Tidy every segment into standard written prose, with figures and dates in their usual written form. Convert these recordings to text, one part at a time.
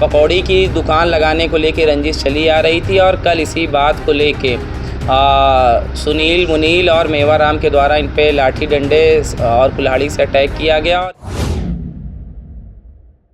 पकौड़ी की दुकान लगाने को लेके रंजिश चली आ रही थी और कल इसी बात को लेके सुनील, मुनील और मेवाराम के द्वारा इन पे लाठी डंडे और कुल्हाड़ी से अटैक किया गया।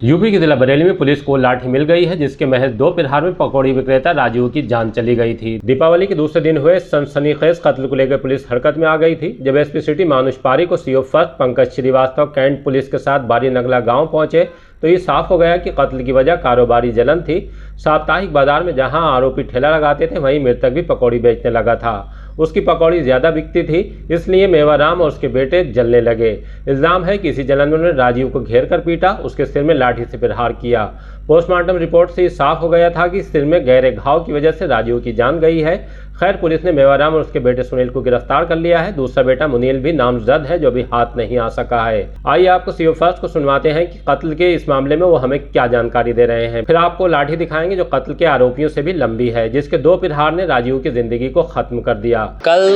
यूपी के जिला बरेली में पुलिस को लाठी मिल गई है, जिसके महज 2 प्रहार में पकौड़ी विक्रेता राजीव की जान चली गई थी। दीपावली के दूसरे दिन हुए सनसनीखेज कत्ल को लेकर पुलिस हरकत में आ गई थी। जब एसपी सिटी मानुष पारी को CO first Pankaj Srivastava cantt police के साथ बारी नगला गांव पहुंचे तो ये साफ हो गया कि कत्ल की वजह कारोबारी जलन थी। साप्ताहिक बाजार में जहां आरोपी ठेला लगाते थे, वहीं मृतक भी पकौड़ी बेचने लगा था। उसकी पकौड़ी ज्यादा बिकती थी, इसलिए मेवाराम और उसके बेटे जलने लगे। इल्जाम है कि इसी जलन में उन्होंने राजीव को घेर कर पीटा, उसके सिर में लाठी से प्रहार किया। पोस्टमार्टम रिपोर्ट से साफ हो गया था कि सिर में गहरे घाव की वजह से राजीव की जान गई है। खैर, पुलिस ने मेवाराम और उसके बेटे सुनील को गिरफ्तार कर लिया है। दूसरा बेटा मुनील भी नामजद है, जो अभी हाथ नहीं आ सका है। आइए आपको सीओ फर्स्ट को सुनवाते हैं कि कत्ल के इस मामले में वो हमें क्या जानकारी दे रहे हैं। फिर आपको लाठी दिखाएंगे जो कत्ल के आरोपियों से भी लंबी है, जिसके 2 प्रहार ने राजीव की जिंदगी को खत्म कर दिया। कल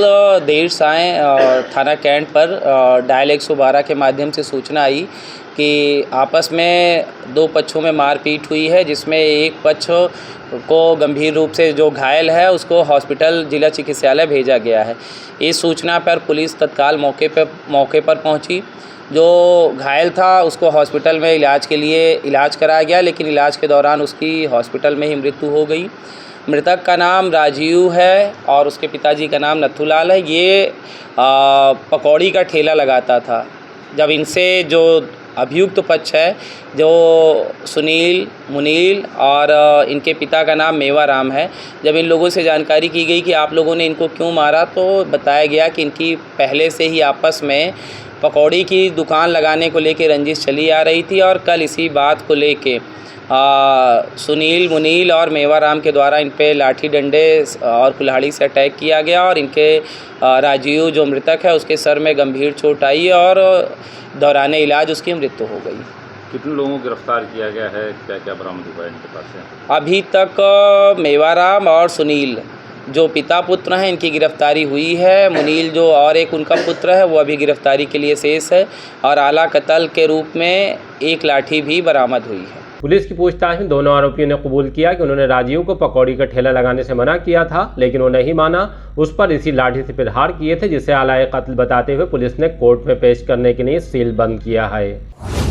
देर सायं थाना कैंट पर डायल 112 के माध्यम से सूचना आई कि आपस में 2 पक्षों में मारपीट हुई है, जिसमें एक पक्ष को गंभीर रूप से जो घायल है उसको हॉस्पिटल जिला चिकित्सालय भेजा गया है। इस सूचना पर पुलिस तत्काल मौके पर पहुंची। जो घायल था उसको हॉस्पिटल में इलाज के लिए इलाज कराया गया, लेकिन इलाज के दौरान उसकी हॉस्पिटल में ही मृत्यु हो गई। मृतक का नाम राजीव है और उसके पिताजी का नाम नथुलाल है। ये पकौड़ी का ठेला लगाता था। जब इनसे जो अभियुक्त पक्ष है, जो सुनील, मुनील और इनके पिता का नाम मेवाराम है, जब इन लोगों से जानकारी की गई कि आप लोगों ने इनको क्यों मारा, तो बताया गया कि इनकी पहले से ही आपस में पकौड़ी की दुकान लगाने को लेके रंजिश चली आ रही थी और कल इसी बात को लेके सुनील, मुनील और मेवाराम के द्वारा इन पे लाठी डंडे और कुल्हाड़ी से अटैक किया गया और इनके राजीव जो मृतक है उसके सर में गंभीर चोट आई और दौराने इलाज उसकी मृत्यु हो गई। कितने लोगों को गिरफ्तार किया गया है, क्या क्या बरामद हुआ है इनके पास से? अभी तक मेवाराम और सुनील जो पिता पुत्र हैं इनकी गिरफ्तारी हुई है। मुनील जो और एक उनका पुत्र है वो अभी गिरफ्तारी के लिए शेष है और आला कत्ल के रूप में एक लाठी भी बरामद हुई है। पुलिस की पूछताछ में दोनों आरोपियों ने कबूल किया कि उन्होंने राजीव को पकौड़ी का ठेला लगाने से मना किया था, लेकिन वो नहीं माना। उस पर इसी लाठी से प्रहार किए थे, जिसे आलाए कत्ल बताते हुए पुलिस ने कोर्ट में पेश करने के लिए सील बंद किया है।